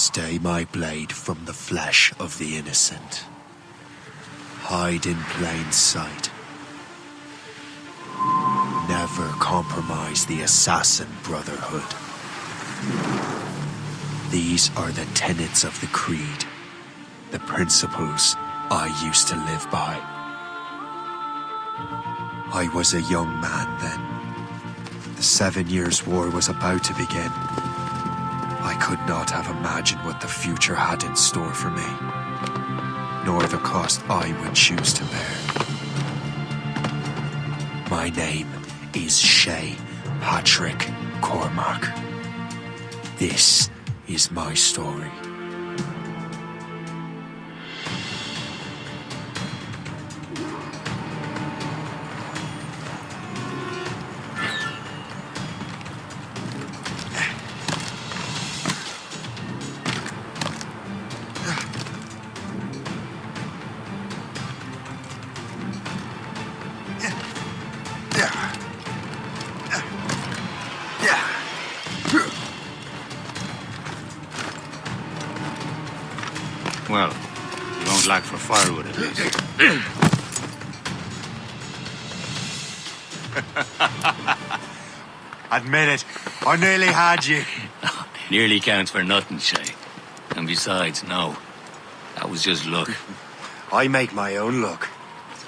Stay my blade from the flesh of the innocent. Hide in plain sight. Never compromise the Assassin Brotherhood. These are the tenets of the Creed, the principles I used to live by. I was a young man then. The 7 Years' War was about to begin. I could not have imagined what the future had in store for me, nor the cost I would choose to bear. My name is Shay Patrick Cormac. This is my story. Well, you won't lack for firewood at least. Admit it, I nearly had you. Nearly counts for nothing, Shay. And besides, no. That was just luck. I make my own luck,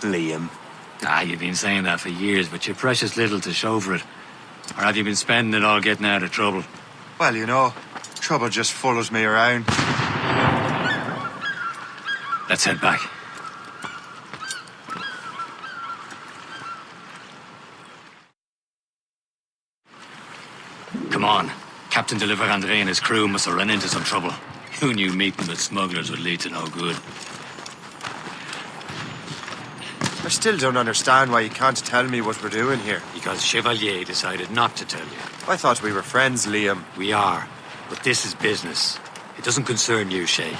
Liam. You've been saying that for years, but you're precious little to show for it. Or have you been spending it all getting out of trouble? Well, you know, trouble just follows me around. Let's head back. Come on. Captain de Andre and his crew must have run into some trouble. Who knew meeting with smugglers would lead to no good? I still don't understand why you can't tell me what we're doing here. Because Chevalier decided not to tell you. I thought we were friends, Liam. We are, but this is business. It doesn't concern you, Shay.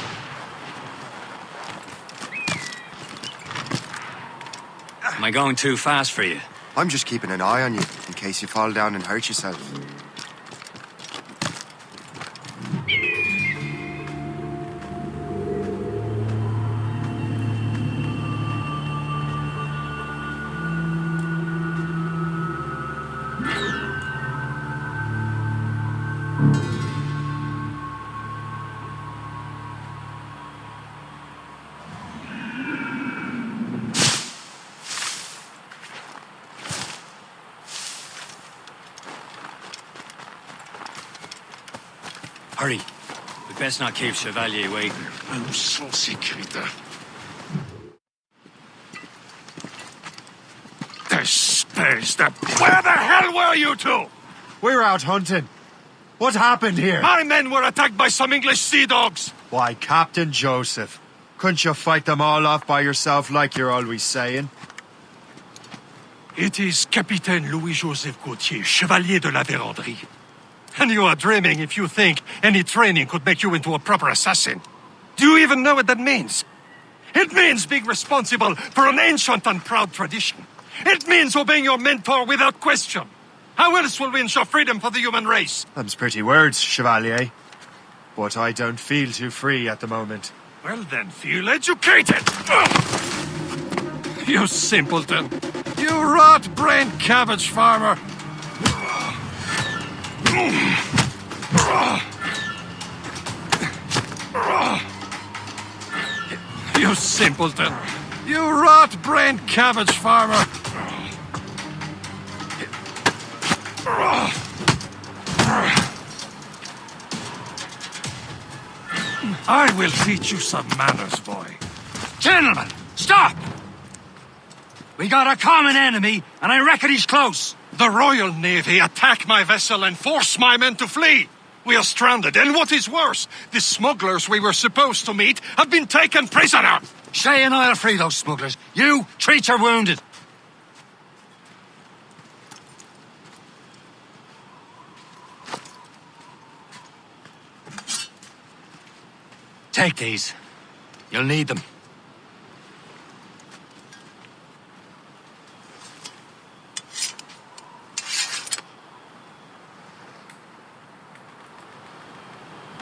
Am I going too fast for you? I'm just keeping an eye on you, in case you fall down and hurt yourself. Hurry. We'd best not keep Chevalier waiting. Nous sommes sécuritaires. Where the hell were you two? We're out hunting. What happened here? My men were attacked by some English sea dogs. Why, Captain Joseph. Couldn't you fight them all off by yourself like you're always saying? It is Capitaine Louis-Joseph Gauthier, Chevalier de la Vérendrye. And you are dreaming if you think any training could make you into a proper assassin. Do you even know what that means? It means being responsible for an ancient and proud tradition. It means obeying your mentor without question. How else will we ensure freedom for the human race? Them's pretty words, Chevalier. But I don't feel too free at the moment. Well then, feel educated! You simpleton. You rot-brained cabbage farmer. You simpleton. You rot-brained cabbage farmer. I will teach you some manners, boy. Gentlemen, stop! We got a common enemy, and I reckon he's close. The Royal Navy attack my vessel and force my men to flee. We are stranded, and what is worse, the smugglers we were supposed to meet have been taken prisoner. Shay and I'll free those smugglers. You treat your wounded. Take these. You'll need them.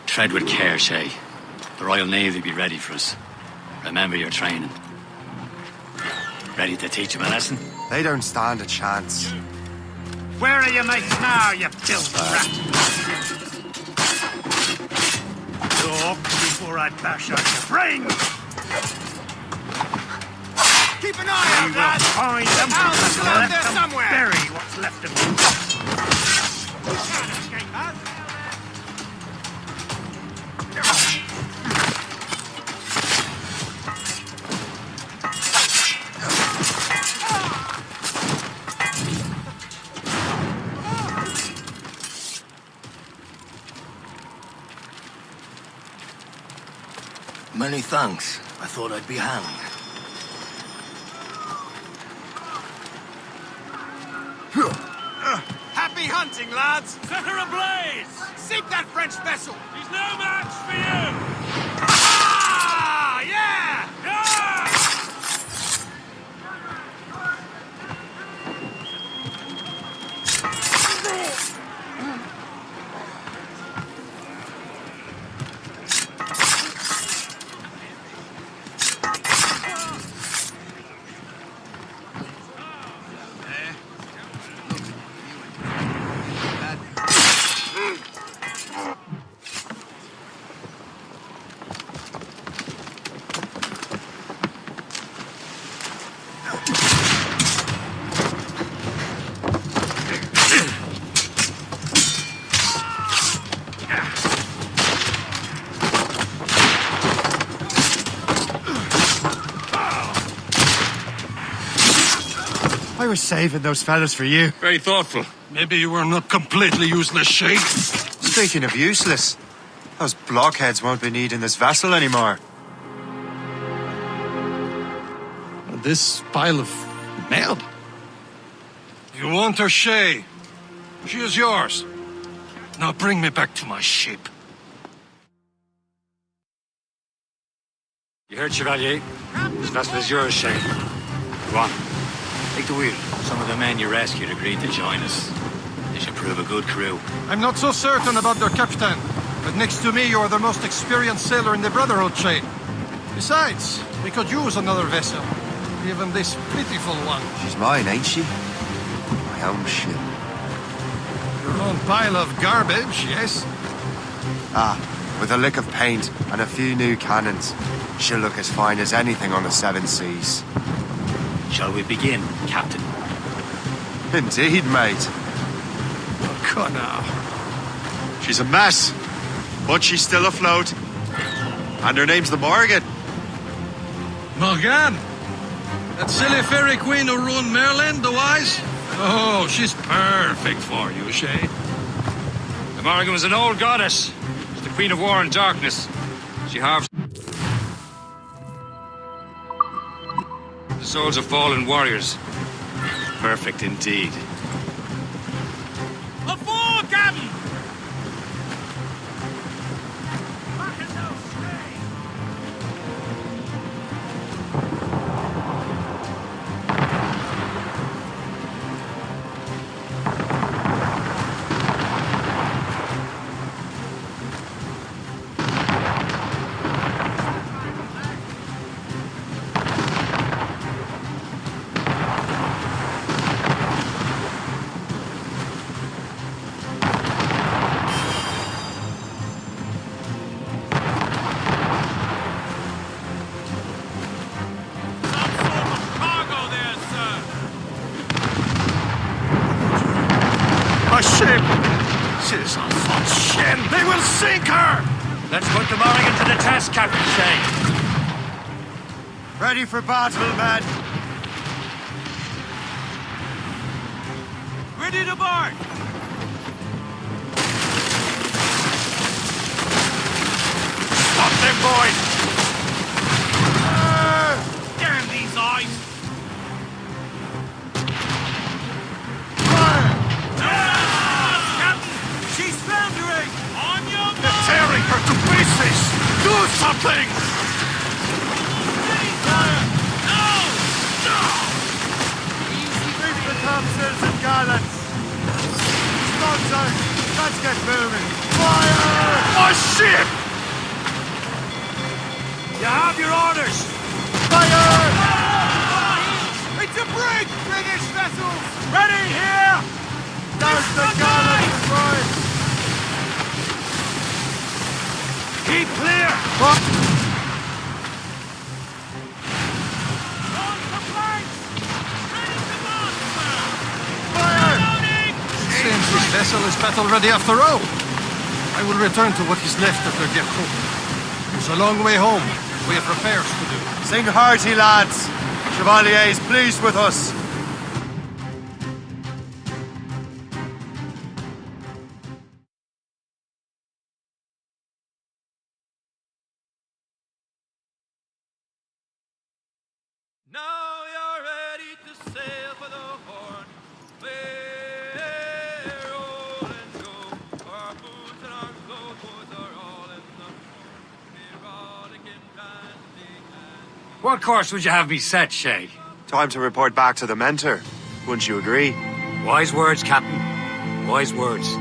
Tread with care, Shay. The Royal Navy be ready for us. Remember your training. Ready to teach them a lesson? They don't stand a chance. Where are your mates now, you filthy rat? Talk before I bash out your brains! Keep an eye out, lads! Find them! They're still out there somewhere! Bury what's left of them. You can't escape us! Many thanks. I thought I'd be hanged. Happy hunting, lads! Set her ablaze! Sink that French vessel! He's no match for you! Ah, yeah! Yeah! I was saving those fellas for you. Very thoughtful. Maybe you were not completely useless, Shay. Speaking of useless, those blockheads won't be needing this vessel anymore. This pile of mail? You want her, Shay? She is yours. Now bring me back to my ship. You heard, Chevalier? This vessel is yours, Shay. Go on. Take the wheel. Some of the men you rescued agreed to join us. They should prove a good crew. I'm not so certain about their captain, but next to me you're the most experienced sailor in the Brotherhood chain. Besides, we could use another vessel. Even this pitiful one. She's mine, ain't she? My own ship. Your own pile of garbage, yes? Ah, with a lick of paint and a few new cannons, she'll look as fine as anything on the seven seas. Shall we begin, Captain? Indeed, mate. Oh, God, now. She's a mess, but she's still afloat. And her name's the Morgan. Morgan? That silly fairy queen who ruined Merlin, the wise? Oh, she's perfect for you, Shay. The Morgan was an old goddess. She's the Queen of War and Darkness. She harves the souls of fallen warriors. Perfect indeed. Afore, Captain! A ship! She's on full shin! They will sink her! Let's put the Morgan to the test, Captain Shay. Ready for battle, men. Ready to board! Stop them, boys! Damn these eyes! She's foundering! On your They're tearing her to pieces! Do something! Reach the topsails and gallants. Sponsor, let's get moving. Fire! the ship! You have your orders! Fire! It's a brig! British vessels! Ready here! There's the gallant destroyed! Keep clear! What? On the flanks! Ready to launch, sir! Fire! Loading! Seems this vessel is battle ready after all. I will return to what is left of the Gerko. It's a long way home. We have repairs to do. Sing hearty, lads. Chevalier is pleased with us. Now you're ready to sail for the Horn. We're rolling go. Our boots and our clothes are all in the erotic and dandy. What course would you have me set, Shay? Time to report back to the mentor. Wouldn't you agree? Wise words, Captain. Wise words.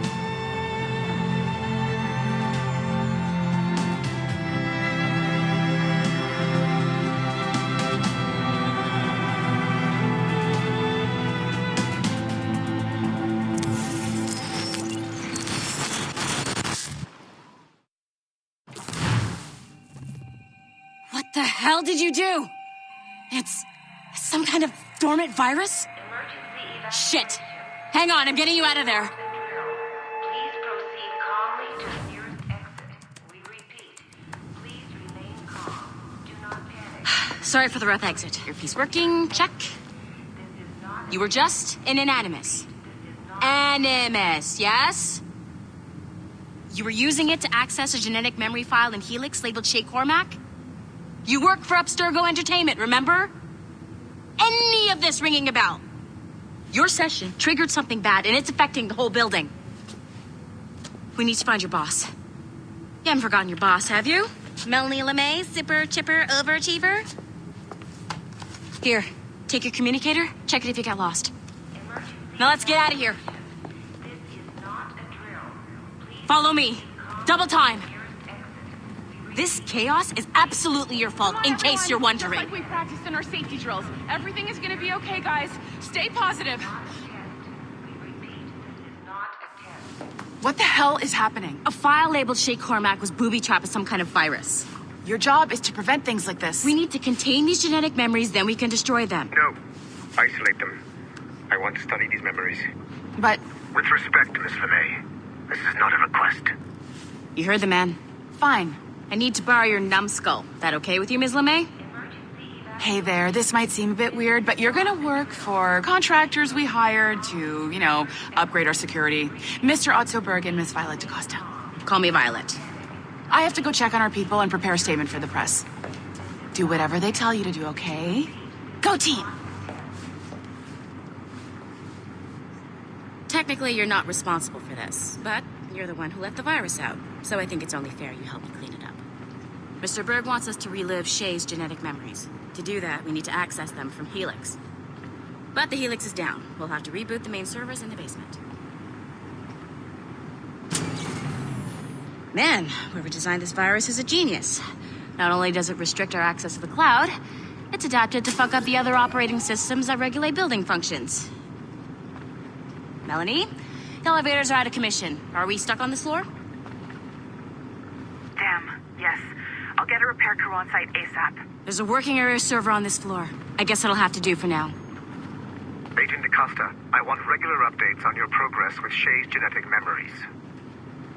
What the hell did you do? It's some kind of dormant virus? Shit! Hang on, I'm getting you out of there. Please proceed calmly to the nearest exit. We repeat, please remain calm. Do not panic. Sorry for the rough exit. Earpiece working, check. This is not You were just an animus. Animus, yes? You were using it to access a genetic memory file in Helix labeled Shay Cormac? You work for Abstergo Entertainment, remember? Any of this ringing a bell? Your session triggered something bad, and it's affecting the whole building. We need to find your boss. You haven't forgotten your boss, have you? Melanie LeMay, zipper, chipper, overachiever? Here, take your communicator, check it if you got lost. emergency. Now let's get out of here. This is not a drill. Please Follow me. Double time. nearest exit. We This chaos is absolutely your fault, in case you're wondering. Just like we practiced in our safety drills. Everything is gonna be okay, guys. Stay positive. We repeat, this is not a test. What the hell is happening? A file labeled Shay Cormac was booby-trapped with some kind of virus. Your job is to prevent things like this. We need to contain these genetic memories, then we can destroy them. No. Isolate them. I want to study these memories. But With respect, Miss LeMay, this is not a request. You heard the man. fine. I need to borrow your numbskull. That okay with you, Ms. LeMay? Hey there, this might seem a bit weird, but you're gonna work for contractors we hired to, upgrade our security. Mr. Otto Berg and Miss Violet DaCosta. Call me Violet. I have to go check on our people and prepare a statement for the press. Do whatever they tell you to do, okay? Go team! Technically, you're not responsible for this, but you're the one who let the virus out, so I think it's only fair you help me clean it up. Mr. Berg wants us to relive Shay's genetic memories. To do that, we need to access them from Helix. But the Helix is down. We'll have to reboot the main servers in the basement. Man, whoever designed this virus is a genius. Not only does it restrict our access to the cloud, it's adapted to fuck up the other operating systems that regulate building functions. Melanie, the elevators are out of commission. Are we stuck on this floor? Damn, yes. I'll get a repair crew on site ASAP. There's a working area server on this floor. I guess that'll have to do for now. Agent DaCosta, I want regular updates on your progress with Shay's genetic memories.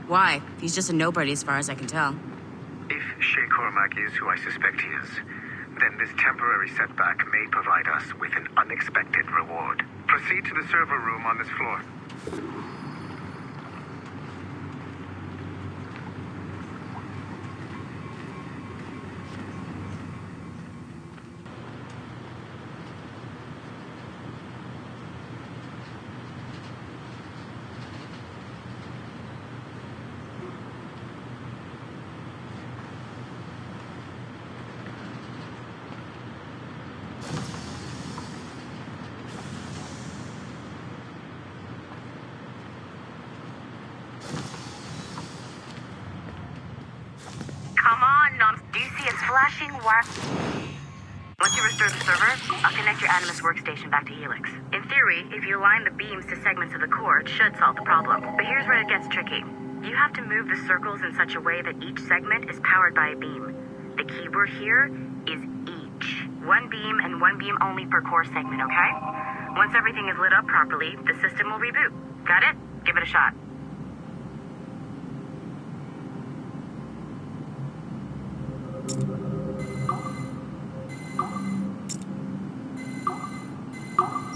Why? He's just a nobody as far as I can tell. If Shay Cormac is who I suspect he is, then this temporary setback may provide us with an unexpected reward. Proceed to the server room on this floor. Establishing wire... Once you restore the server, I'll connect your Animus workstation back to Helix. In theory, if you align the beams to segments of the core, it should solve the problem. But here's where it gets tricky. You have to move the circles in such a way that each segment is powered by a beam. The keyword here is each. One beam and one beam only per core segment, okay? Once everything is lit up properly, the system will reboot. Got it? Give it a shot.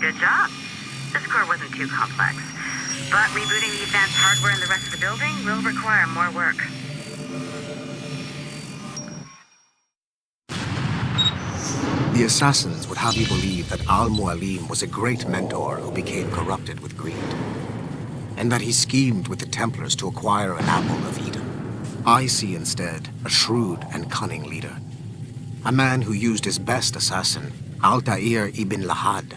Good job. This core wasn't too complex, but rebooting the advanced hardware in the rest of the building will require more work. The Assassins would have you believe that Al-Mualim was a great mentor who became corrupted with greed, and that he schemed with the Templars to acquire an apple of Eden. I see instead a shrewd and cunning leader, a man who used his best assassin, Altair ibn Lahad,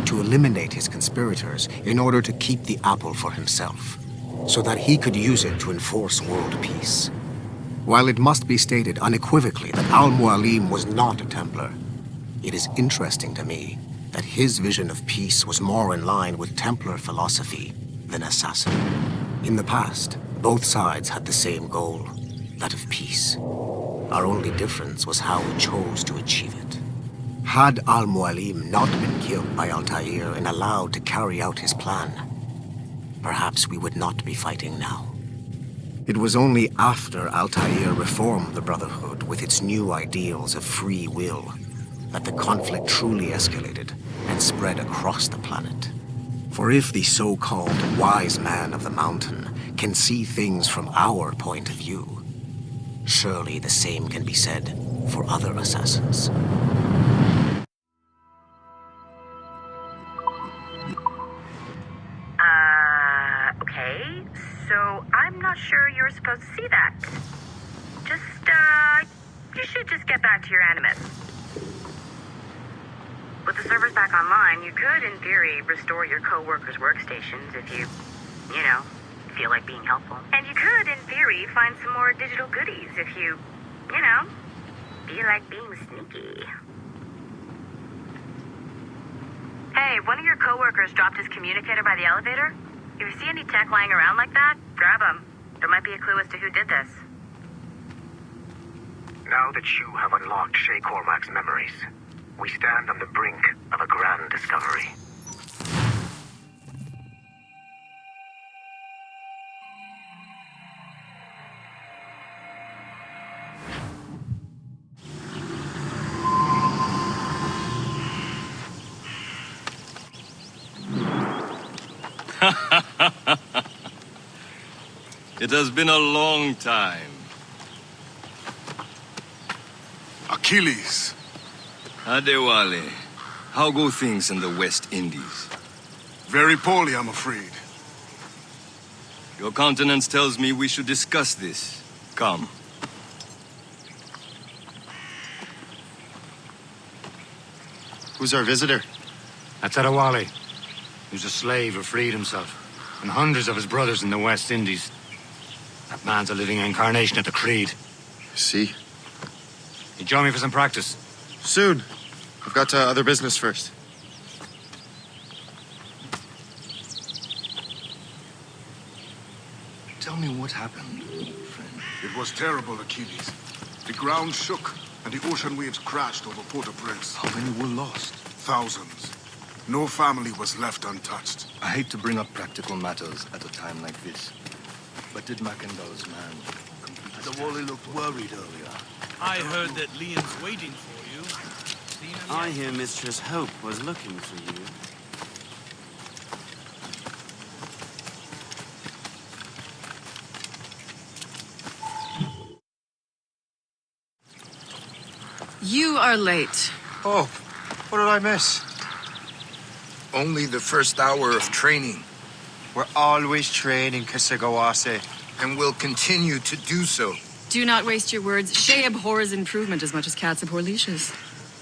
to eliminate his conspirators in order to keep the apple for himself, so that he could use it to enforce world peace. While it must be stated unequivocally that Al-Mualim was not a Templar, it is interesting to me that his vision of peace was more in line with Templar philosophy than Assassin. In the past, both sides had the same goal, that of peace. Our only difference was how we chose to achieve it. Had Al-Mualim not been killed by Altair and allowed to carry out his plan, perhaps we would not be fighting now. It was only after Altair reformed the Brotherhood with its new ideals of free will that the conflict truly escalated and spread across the planet. For if the so-called wise man of the mountain can see things from our point of view, surely the same can be said for other assassins. Okay, so I'm not sure you're supposed to see that. You should just get back to your Animus. With the servers back online, you could, in theory, restore your co-workers' workstations if you feel like being helpful. And you could, in theory, find some more digital goodies if you feel like being sneaky. Hey, one of your co-workers dropped his communicator by the elevator. If you see any tech lying around like that, grab them. There might be a clue as to who did this. Now that you have unlocked Shay Cormac's memories, we stand on the brink of a grand discovery. It has been a long time. Achilles. Adewale, how go things in the West Indies? Very poorly, I'm afraid. Your countenance tells me we should discuss this. Come. Who's our visitor? That's Adewale. He was a slave who freed himself, and hundreds of his brothers in the West Indies. That man's a living incarnation of the Creed. See? You join me for some practice? Soon. I've got other business first. Tell me what happened, friend. It was terrible, Achilles. The ground shook, and the ocean waves crashed over Port-au-Prince. How many were lost? Thousands. No family was left untouched. I hate to bring up practical matters at a time like this. But did Mackendall's man complete his Adewale looked worried earlier. I heard that Liam's waiting for you. Seen him yet? I hear Mistress Hope was looking for you. You are late. Oh, what did I miss? Only the first hour of training. We're always training, Kisagawase. And will continue to do so. Do not waste your words. Shay abhors improvement as much as cats abhor leashes.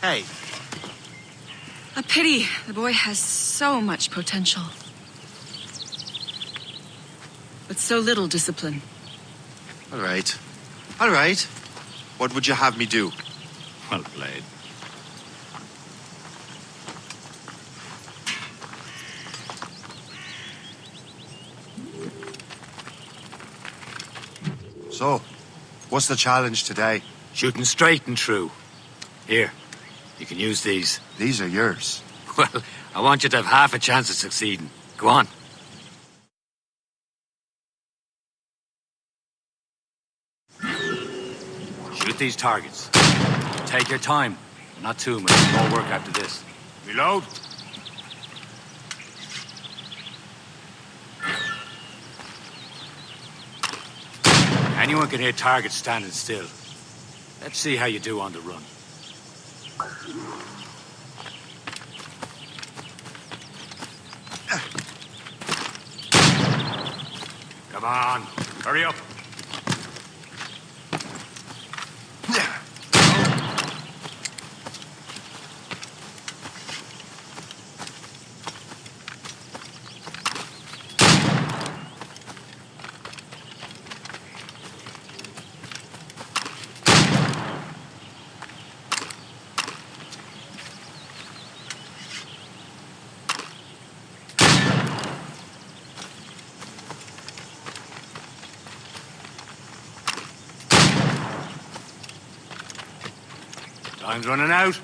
Hey. A pity. The boy has so much potential. But so little discipline. All right. All right. What would you have me do? Well played. So, what's the challenge today? Shooting straight and true. Here, you can use these. These are yours. Well, I want you to have half a chance of succeeding. Go on. Shoot these targets. Take your time. Not too much. More work after this. Reload. Anyone can hit targets standing still. Let's see how you do on the run. Come on, hurry up. Time's running out.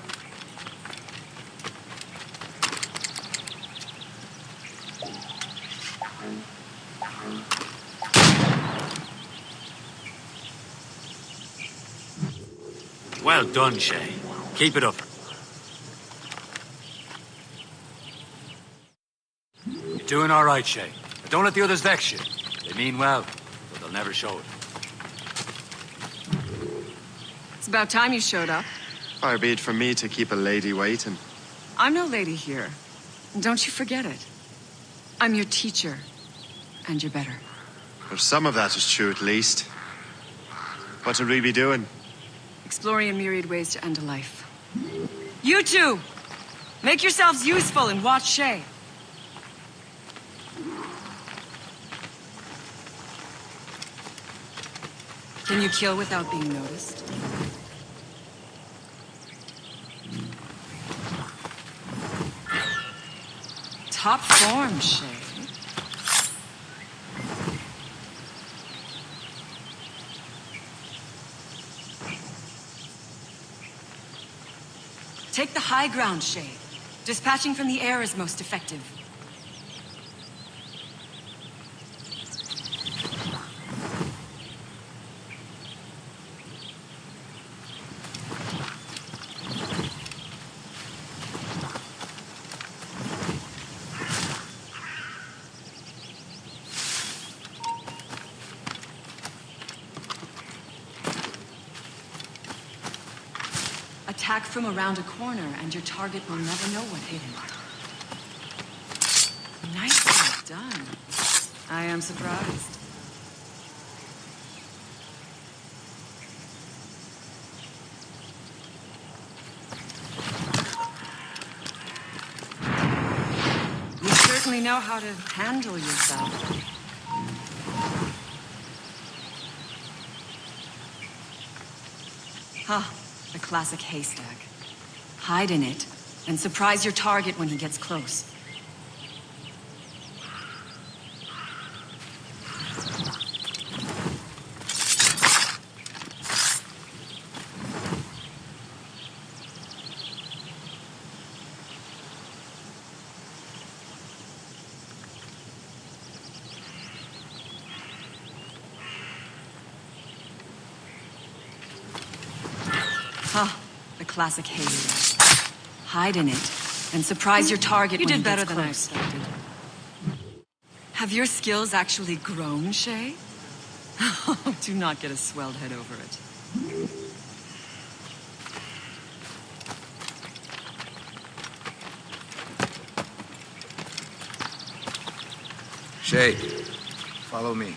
Well done, Shay. Keep it up. You're doing all right, Shay. But don't let the others vex you. They mean well, but they'll never show it. It's about time you showed up. Far be it from me to keep a lady waiting. I'm no lady here. And don't you forget it. I'm your teacher. And you're better. Well, some of that is true, at least. What should we be doing? Exploring a myriad ways to end a life. You two! Make yourselves useful and watch Shay. Can you kill without being noticed? Top form, Shay. Take the high ground, Shay. Dispatching from the air is most effective. Attack from around a corner, and your target will never know what hit him. Nicely done. I am surprised. You certainly know how to handle yourself. Huh. A classic haystack. Hide in it, and surprise your target when he gets close. Huh. The classic haystack. Hide in it, and surprise your target when he gets close. You did better than I expected. Have your skills actually grown, Shay? Do not get a swelled head over it. Shay, follow me.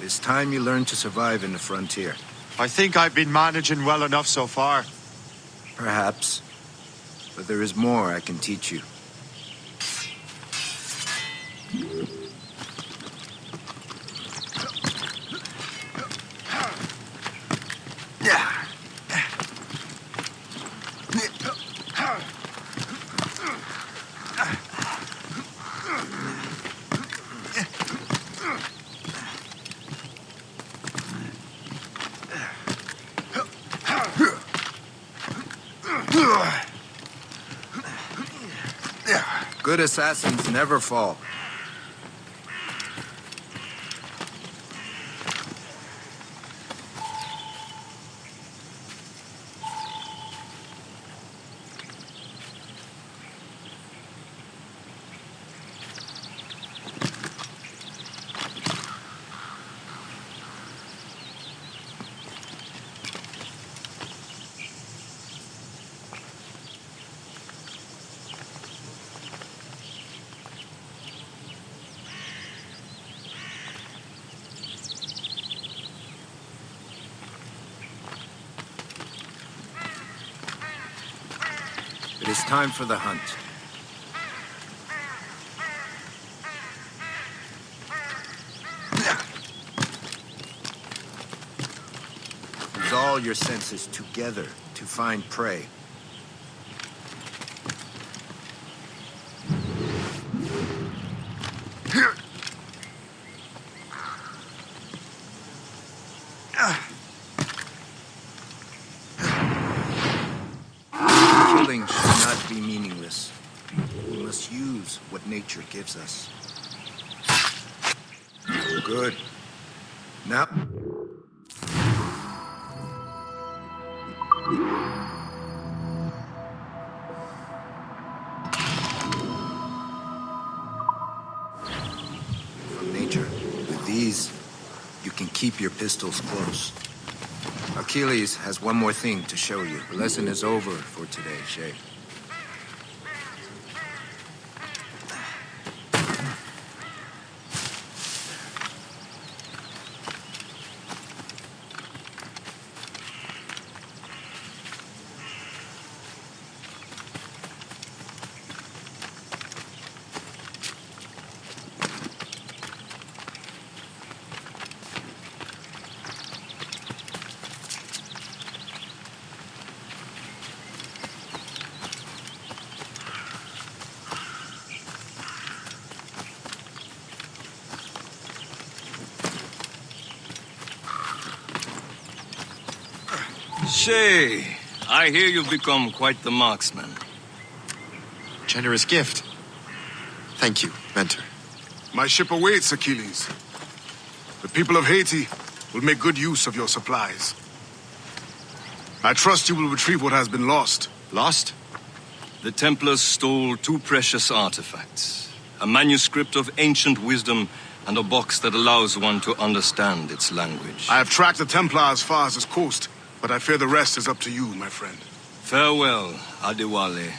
It's time you learn to survive in the frontier. I think I've been managing well enough so far. Perhaps. But there is more I can teach you. Good assassins never fall. It is time for the hunt. Use all your senses together to find prey. Killing should not be meaningless. We must use what nature gives us. Good. Now... From nature. With these, you can keep your pistols close. Achilles has one more thing to show you. The lesson is over for today, Shay. Shay, I hear you've become quite the marksman. Generous gift. Thank you, Mentor. My ship awaits, Achilles. The people of Haiti will make good use of your supplies. I trust you will retrieve what has been lost. Lost? The Templars stole two precious artifacts. A manuscript of ancient wisdom and a box that allows one to understand its language. I have tracked the Templar as far as this coast, but I fear the rest is up to you, my friend. Farewell, Adewale.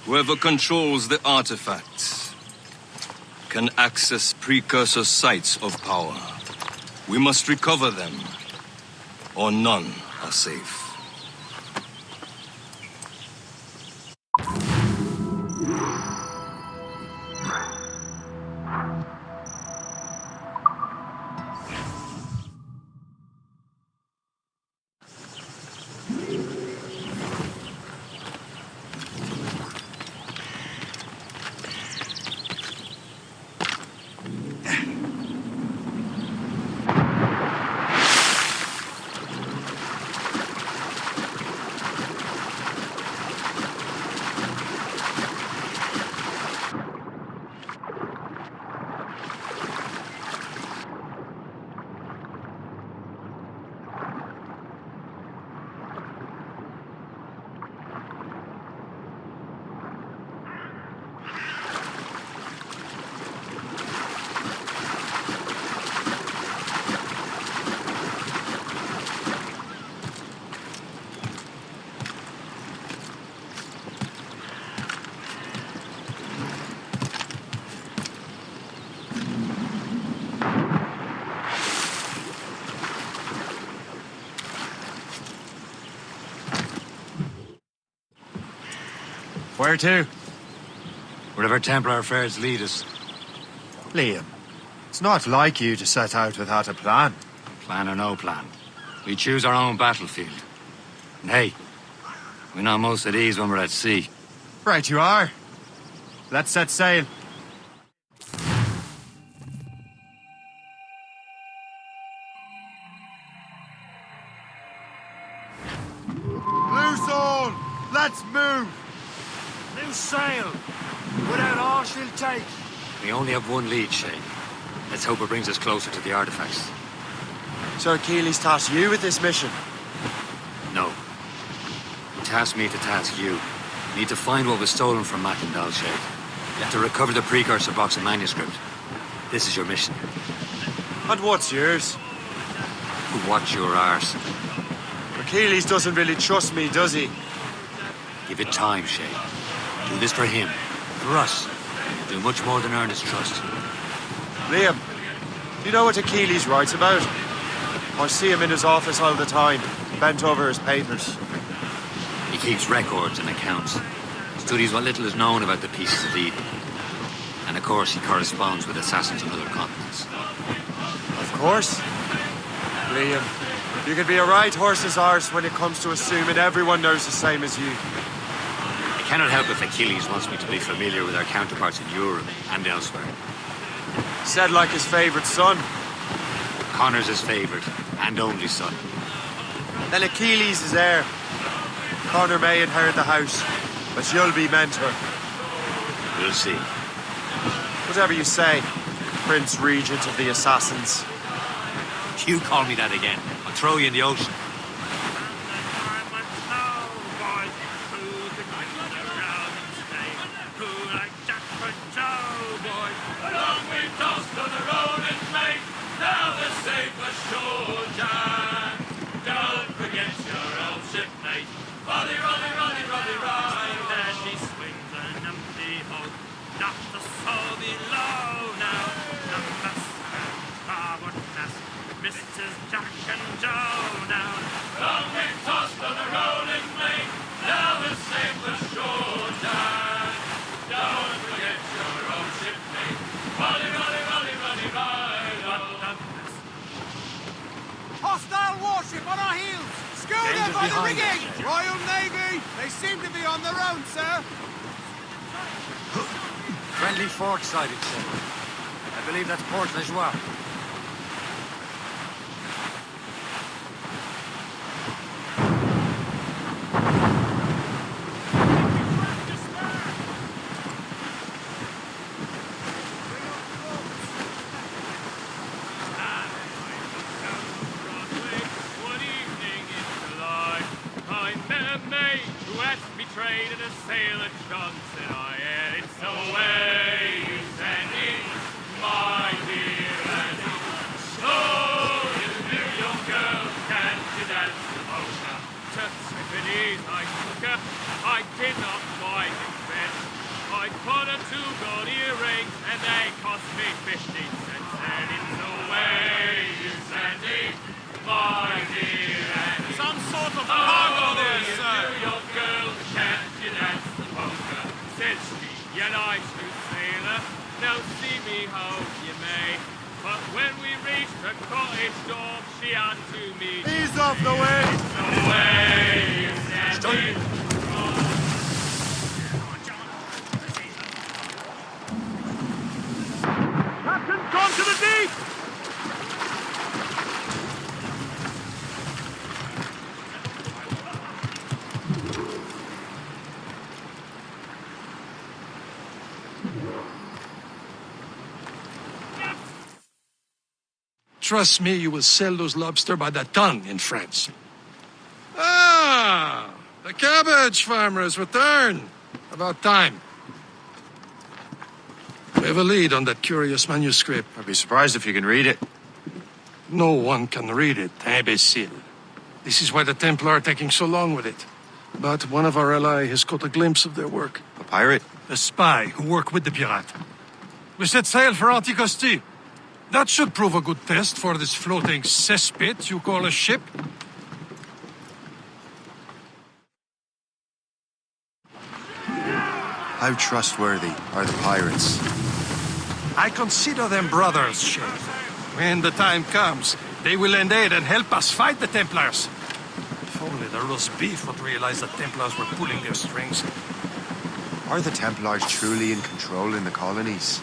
Whoever controls the artifacts can access precursor sites of power. We must recover them, or none are safe. Where to? Wherever Templar affairs lead us. Liam, it's not like you to set out without a plan. Plan or no plan. We choose our own battlefield. And hey, we're not most at ease when we're at sea. Right you are. Let's set sail. Loose all! Let's move! New sail! Without all she'll take. We only have one lead, Shay. Let's hope it brings us closer to the artifacts. So Achilles tasked you with this mission? No. He tasked me to task you. We need to find what was stolen from Mackendal, Shay. You have to recover the precursor box and manuscript. This is your mission. And what's yours? Watch your arse. Achilles doesn't really trust me, does he? Give it time, Shay. Do this for him. For us. Do much more than earn his trust. Liam, do you know what Achilles writes about? I see him in his office all the time, bent over his papers. He keeps records and accounts. Studies what little is known about the pieces of Eden. And of course, he corresponds with assassins on other continents. Of course. Liam, you can be a right horse's arse when it comes to assuming everyone knows the same as you. I cannot help if Achilles wants me to be familiar with our counterparts in Europe and elsewhere. Said like his favorite son. Connor's his favorite and only son. Then Achilles is heir. Connor may inherit the house, but you'll be mentor. We'll see. Whatever you say, Prince Regent of the Assassins. You call me that again, I'll throw you in the ocean. Hostile warship on our heels! Schooner by the rigging! Royal Navy! They seem to be on their own, sir! Friendly fort sighted, sir. I believe that's Port Lejoie. Betrayed in a sailor Johnson, I had it so way you send it, my dear Annie. Oh, you New York girl, can't you dance the polka? To Tiffany's I took her, I did not quite expect. I put her 2 gold earrings and they cost me 50 cents. And it's the way you send it, my dear Annie. Some sort of cargo there, you sir! New York girl, can't you dance the polka? Said she, you nice new sailor, now see me how you may. But when we reached the cottage door, she unto me. Ease off the way! It's the way you send it. Captain, gone to the deep! Trust me, you will sell those lobster by the ton in France. Ah! The cabbage farmer has returned. About time. We have a lead on that curious manuscript. I'd be surprised if you can read it. No one can read it, imbecile. This is why the Templar are taking so long with it. But one of our allies has caught a glimpse of their work. A pirate? A spy who worked with the pirate. We set sail for Anticosti. That should prove a good test for this floating cesspit you call a ship. How trustworthy are the pirates? I consider them brothers, Shay. When the time comes, they will lend aid and help us fight the Templars. If only the roast beef would realize the Templars were pulling their strings. Are the Templars truly in control in the colonies?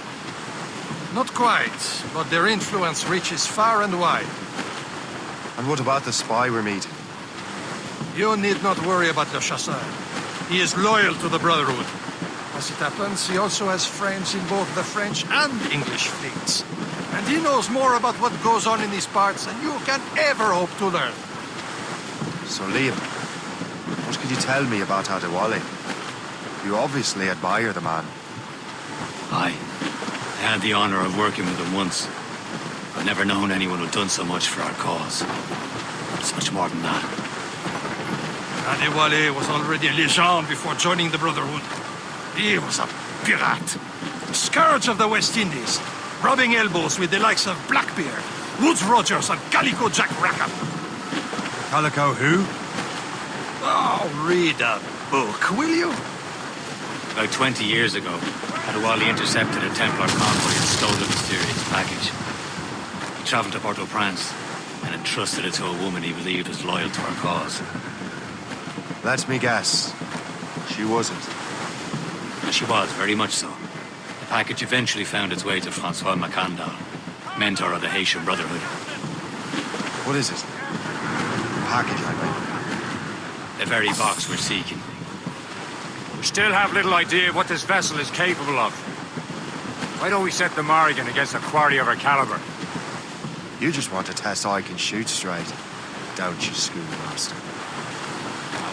Not quite, but their influence reaches far and wide. And what about the spy we're meeting? You need not worry about Le Chasseur. He is loyal to the Brotherhood. As it happens, he also has friends in both the French and English fleets. And he knows more about what goes on in these parts than you can ever hope to learn. So, Liam, what can you tell me about Adewale? You obviously admire the man. Aye. I had the honor of working with him once. I've never known anyone who'd done so much for our cause. It's much more than that. Adewale was already a legend before joining the Brotherhood. He was a pirate. The scourge of the West Indies, rubbing elbows with the likes of Blackbeard, Woodes Rogers, and Calico Jack Rackham. Calico who? Oh, read a book, will you? About 20 years ago, Adewale intercepted a Templar convoy and stole a mysterious package. He traveled to Port-au-Prince and entrusted it to a woman he believed was loyal to our cause. Let me guess. She wasn't. And she was, very much so. The package eventually found its way to Francois Macandal, mentor of the Haitian Brotherhood. What is it? The package, I mean. The very box we're seeking. We still have little idea of what this vessel is capable of. Why don't we set the Morrigan against a quarry of her caliber? You just want to test I can shoot straight, don't you, schoolmaster?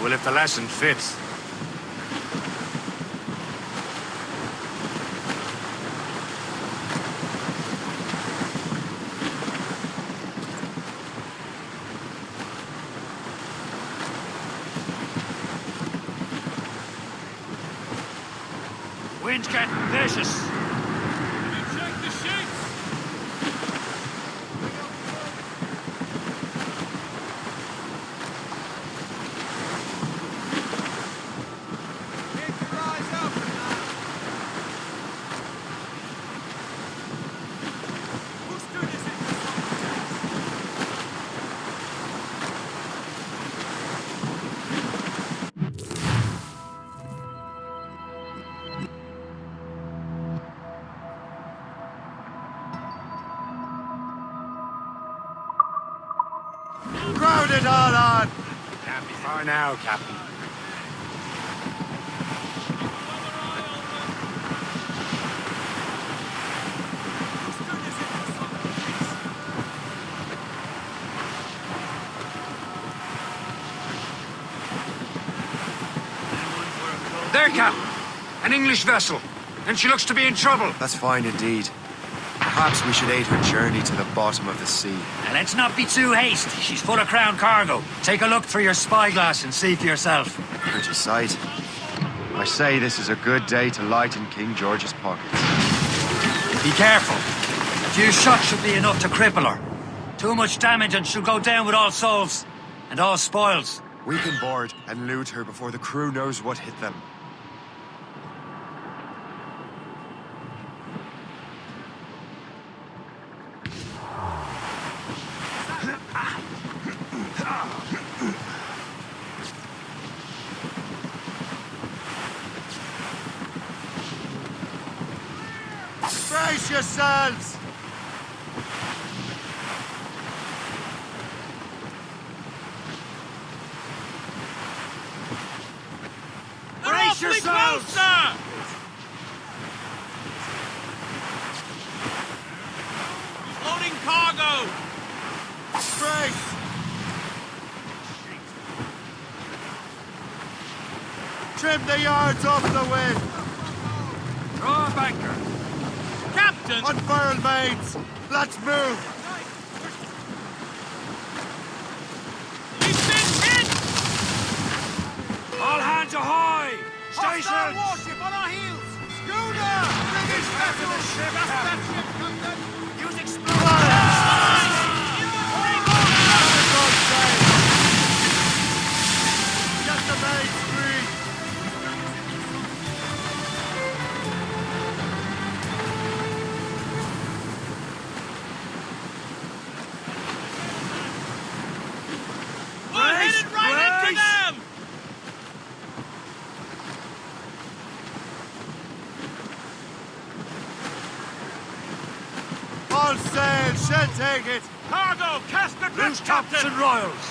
Well, if the lesson fits. Wind's getting vicious. Check the sheets! Keep your eyes open, lad. Who's doing this into Crowd it all on! Can't be far now, Captain. There, Captain. An English vessel. And she looks to be in trouble. That's fine indeed. Perhaps we should aid her journey to the bottom of the sea. Now, let's not be too hasty. She's full of crown cargo. Take a look through your spyglass and see for yourself. Pretty sight. I say this is a good day to lighten King George's pockets. Be careful. A few shots should be enough to cripple her. Too much damage and she'll go down with all souls. And all spoils. We can board and loot her before the crew knows what hit them. Brace yourselves! Brace yourselves! Closer! Loading cargo! Brace! Trim the yards off the wind! Throw a banker. Captain! Unfurl, mates! Let's move! We've been hit! All hands ahoy! Hostile Stations! warship on our heels! Schooner! British vessel! Just that ship, Captain! Use explosives! Get the mates free! We're headed right into them! All sail, shall take it! Cargo, cast the Loose drift, tops Captain! and royals!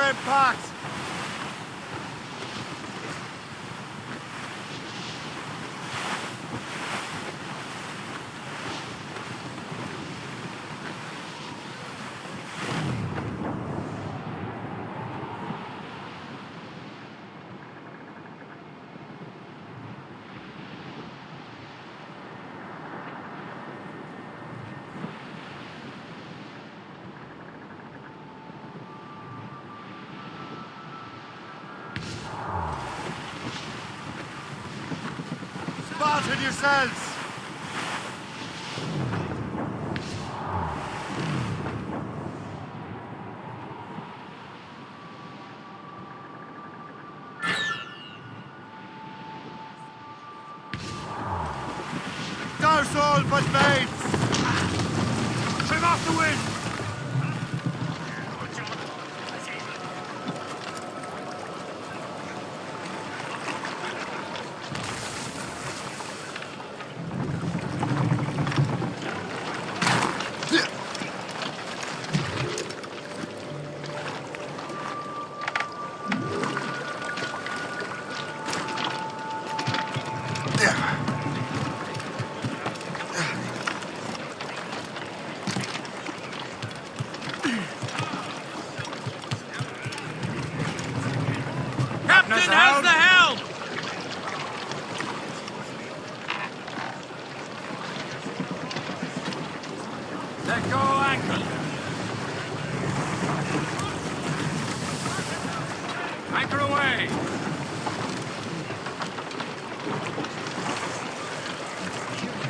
jam-packed! Spartan yourselves! Douse all but mates! Trim off the wind! Captain, how's the helm? Let go anchor. Anchor away.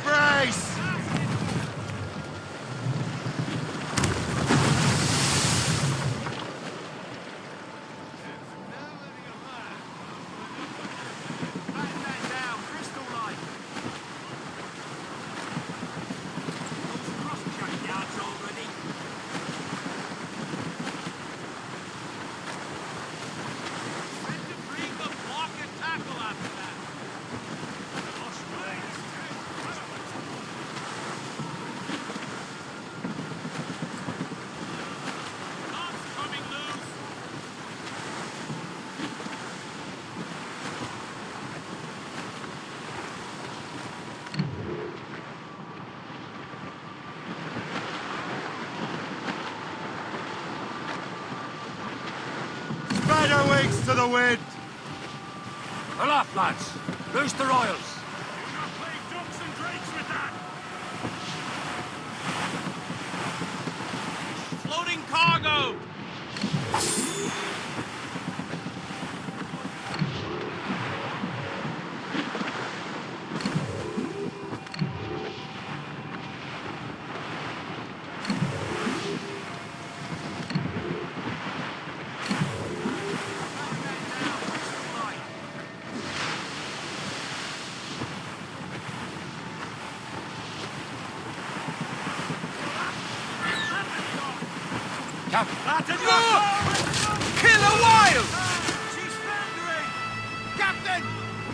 Brace! Spread our wings to the wind! Aloft, lads. Loose the royals. Floating cargo! Captain. Kill a whale! She's foundering! Captain!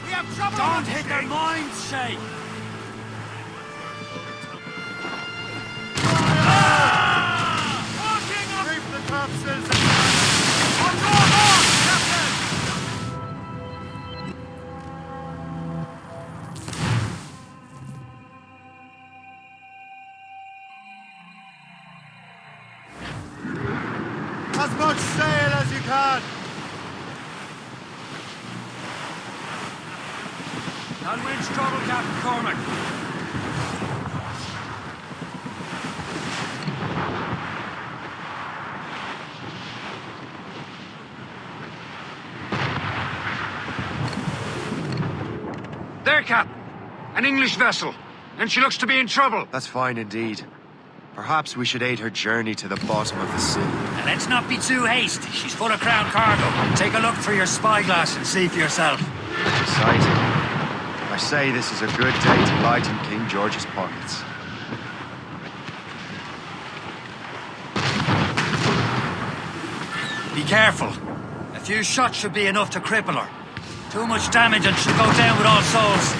We have trouble! Don't hit their minds, Shay. Reef the topsails! On your horse, Captain! As much sail as you can! That wind's trouble, Captain Cormac. There, Captain. An English vessel. And she looks to be in trouble. That's fine indeed. Perhaps we should aid her journey to the bottom of the sea. Now, let's not be too hasty. She's full of crown cargo. Take a look through your spyglass and see for yourself. Exciting. I say this is a good day to lighten King George's pockets. Be careful. A few shots should be enough to cripple her. Too much damage and she'll go down with all souls.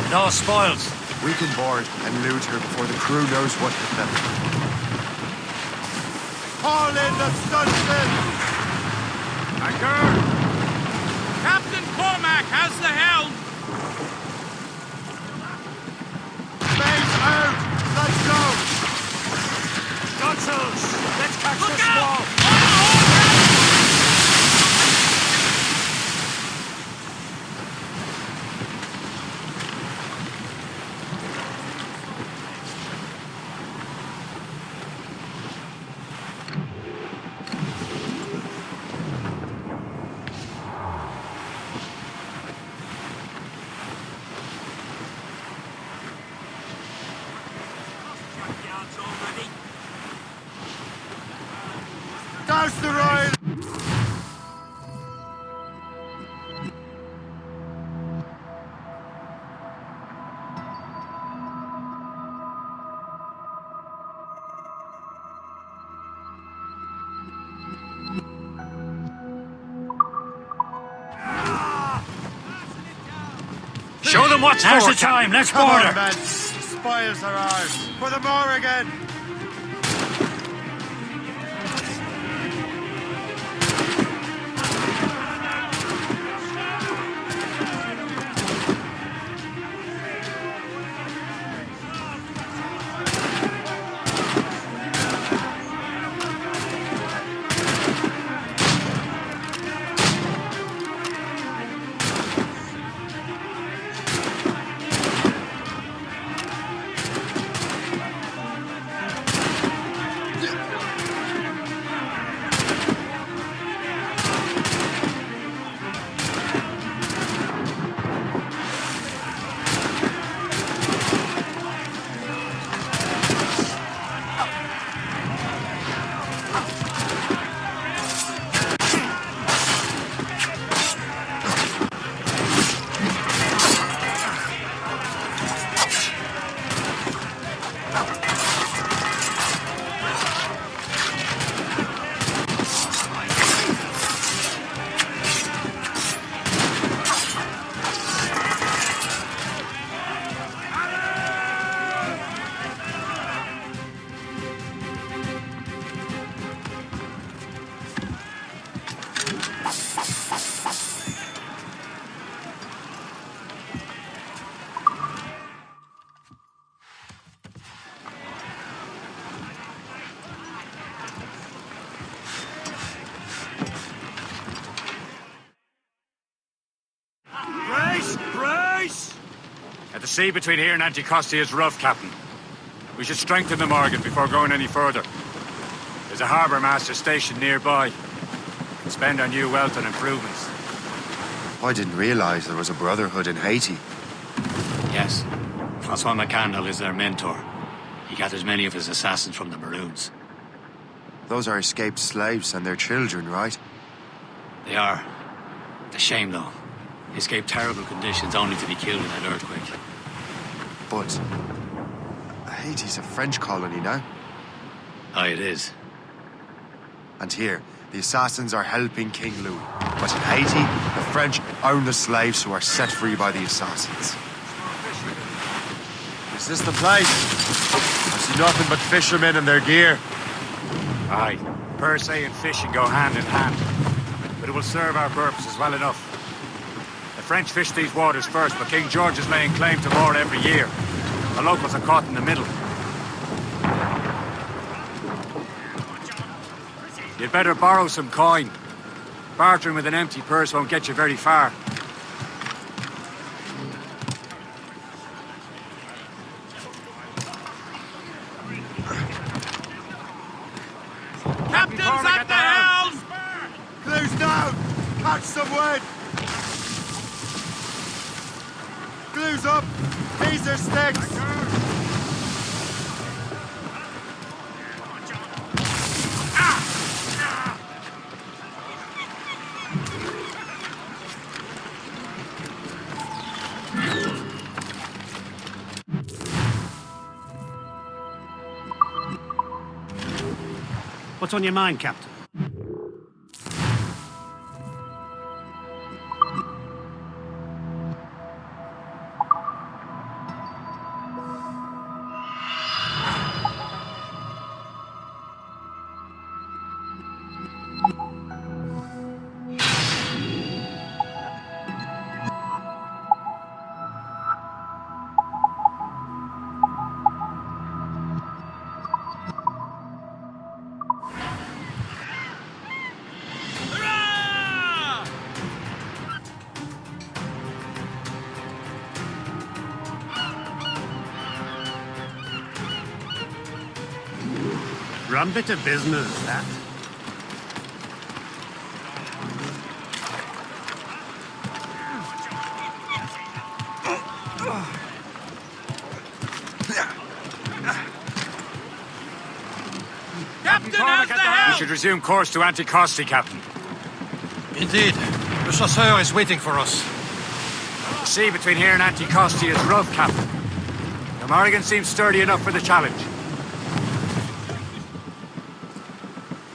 And all spoils. We can board and loot her before the crew knows what hit them. Haul in the stunsails! Anchor! Captain Cormac has the helm! Mains out! Let's go! Gunsels! Let's catch Look the out! squall! Douse the royal! Show them what's Now's for, the time. Let's Come board on, her. men. The spoils are ours. For the Morrigan! Brace! Brace! The sea between here and Anticosti is rough, Captain. We should strengthen the Morgan before going any further. There's a harbour master stationed nearby. We can spend our new wealth on improvements. I didn't realize there was a brotherhood in Haiti. Yes. Francois McCandle is their mentor. He gathers many of his assassins from the Maroons. Those are escaped slaves and their children, right? They are. It's a shame, though. They escaped terrible conditions only to be killed in that earthquake. But Haiti's a French colony now. Aye, it is. And here, the assassins are helping King Louis. But in Haiti, the French own the slaves who are set free by the assassins. Is this the place? I see nothing but fishermen and their gear. Aye, per se and fishing go hand in hand. But it will serve our purposes well enough. The French fish these waters first, but King George is laying claim to more every year. The locals are caught in the middle. You'd better borrow some coin. Bartering with an empty purse won't get you very far. Captain's at the helm! Close down! Catch some wind! Glue's up! These are sticks! What's on your mind, Captain? Rum bit of business, that. Captain, how's the helm? We should resume course to Anticosti, Captain. Indeed. The chasseur is waiting for us. The sea between here and Anticosti is rough, Captain. The Morrigan seems sturdy enough for the challenge.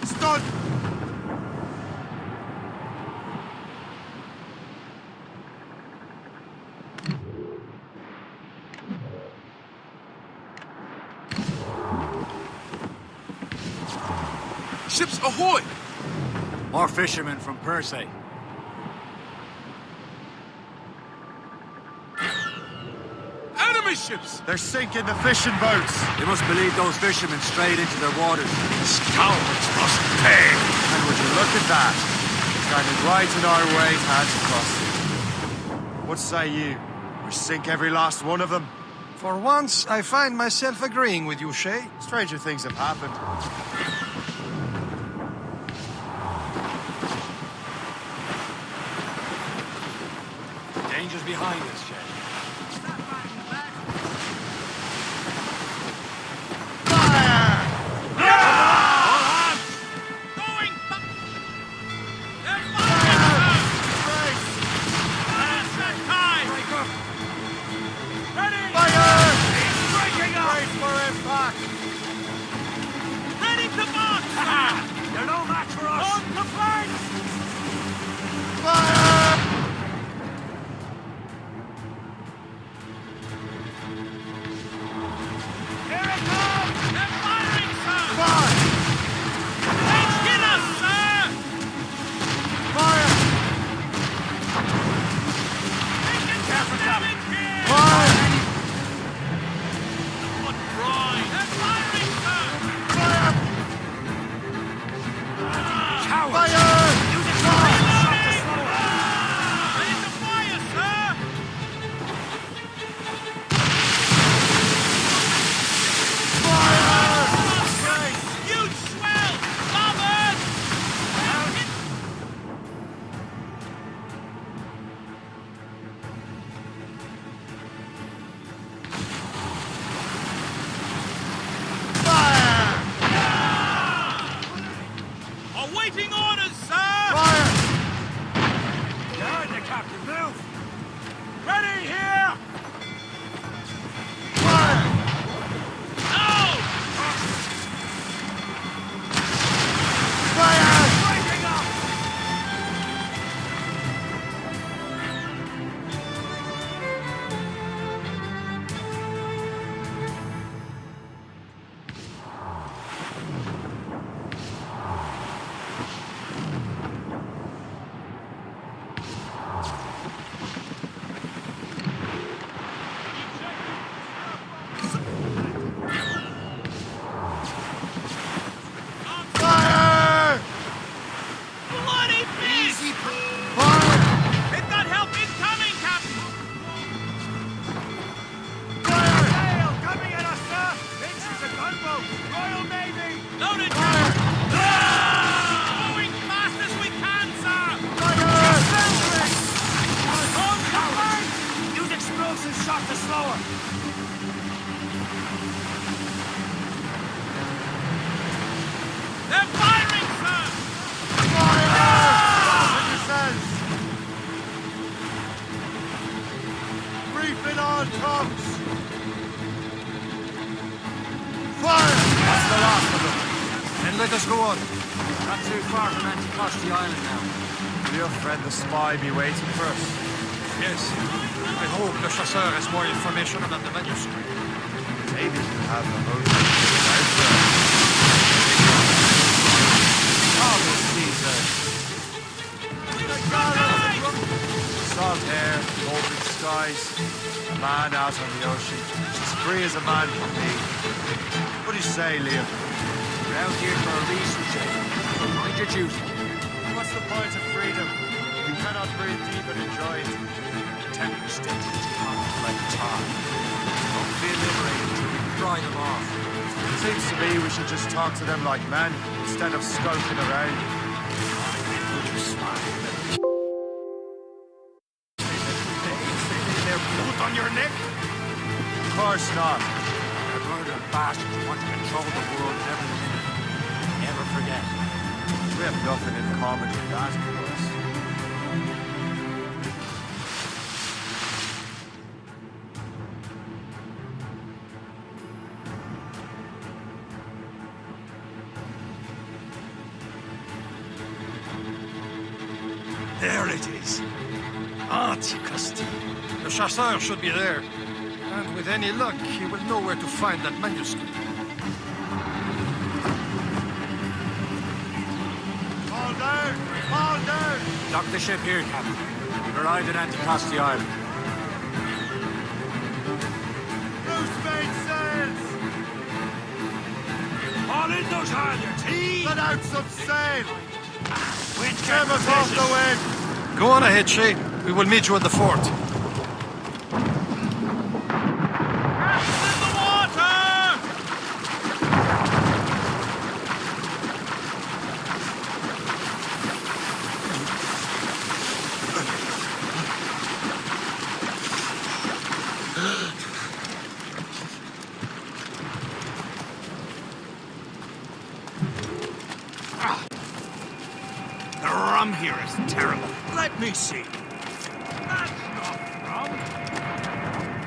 Stud! Ships ahoy! More fishermen from Persay. Enemy ships! They're sinking the fishing boats. You must believe those fishermen strayed into their waters. Cowards must pay. And would you look at that? Standing right in our way to Anticosti. What say you? We sink every last one of them? For once, I find myself agreeing with you, Shay. Stranger things have happened. Danger's behind us, Shay. Awaiting orders, sir! Fire! Guard the captain, move! Ready here! Fire! No! Fire! Breaking up! Fire! Bloody beast! Fire! They've got help incoming, Captain! Fire! Sail coming at us, sir! This is a gunboat! Royal Navy! Loaded! Fire! Going fast as we can, sir! Fire! Hold the line! Use explosive shot to slow her! They're firing, sir! Reefing on tops! Fire! That's the last of them. Then let us go on. Not too far from Anticosti Island now. Will your friend the spy be waiting for us? Yes. I hope the chasseur has more information about the manuscript. Maybe he'll have the whole thing out there. Salt hair, open skies, a man out on the ocean, as free as a man can be. What do you say, Liam? We're out here for a reason, Jay. Mind your duty. What's the point of freedom? You cannot breathe deep and enjoy it. Templar state is hot like tar. Don't feel liberated till we dry them off. It seems to me we should just talk to them like men, instead of skulking around. Their boot on your neck? Of course not. The murdered bastards want to control the world every minute. Never forget. We have nothing in common with that, of course. There it is. Anticosti. The chasseur should be there. And with any luck, he will know where to find that manuscript. Fall down! Fall down! Dock the ship here, Captain. We've arrived at Anticosti Island. Loose main sails! Haul in those halyards, heave! Let out some sail! Wind Trim us off the wind! Go on ahead, Shay. We will meet you at the fort. The rum here is terrible. Let me see. That's not rum.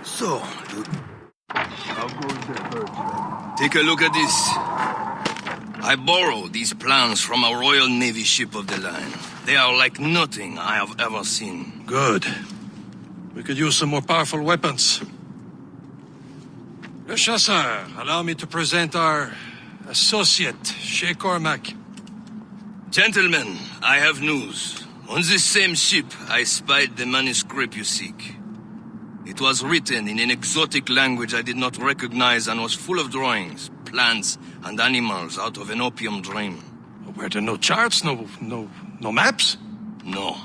So, Take a look at this. I borrowed these plans from a Royal Navy ship of the line. They are like nothing I have ever seen. Good. We could use some more powerful weapons. Le Chasseur, allow me to present our associate, Shay Cormac. Gentlemen, I have news. On this same ship, I spied the manuscript you seek. It was written in an exotic language I did not recognize and was full of drawings, plants, and animals out of an opium dream. Were there no charts, no maps? No.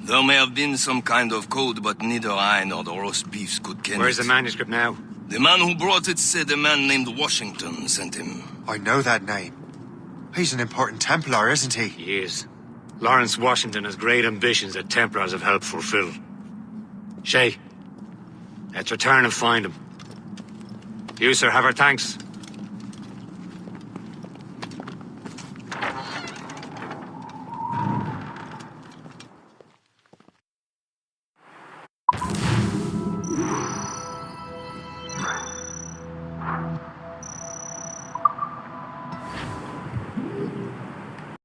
There may have been some kind of code, but neither I nor the roast beefs could ken Where's it. the manuscript now? The man who brought it said a man named Washington sent him. I know that name. He's an important Templar, isn't he? He is. Lawrence Washington has great ambitions that Templars have helped fulfill. Shay, let's return and find him. You, sir, have our thanks.